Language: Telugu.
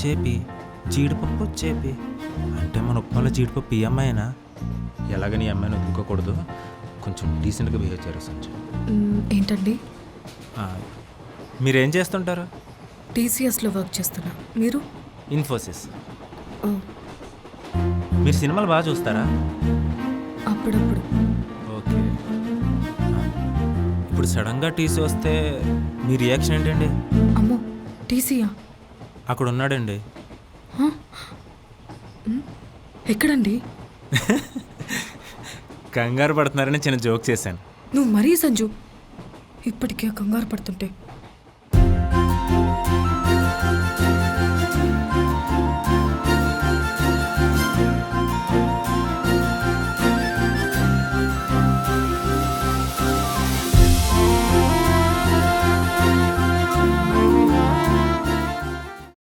చేపి జీడిపప్పు చేపి అంటే మన ఉప్మాలో జీడిపప్పు ఈ అమ్మాయినా? ఎలాగని ఈ అమ్మాయిని వదులుకోకూడదు, కొంచెం డీసెంట్గా బిహేవ్ చేయరు సంజయ్. ఏంటండి? మీరేం చేస్తుంటారు? టీసీఎస్లో వర్క్ చేస్తున్నా. మీరు? ఇన్ఫోసిస్. ఓ, మీరు సినిమాలు బాగా చూస్తారా? అప్పుడప్పుడు. ఓకే. ఇప్పుడు సడన్గా టీసీ వస్తే మీ రియాక్షన్ ఏంటండి? అమ్మో, టీసీయా? అక్కడ ఉన్నాడండి. ఎక్కడండి? కంగారు పడుతున్నారని చిన్న జోక్ చేశాను. నువ్వు మరీ సంజు, ఇప్పటికే కంగారు పడుతుంటే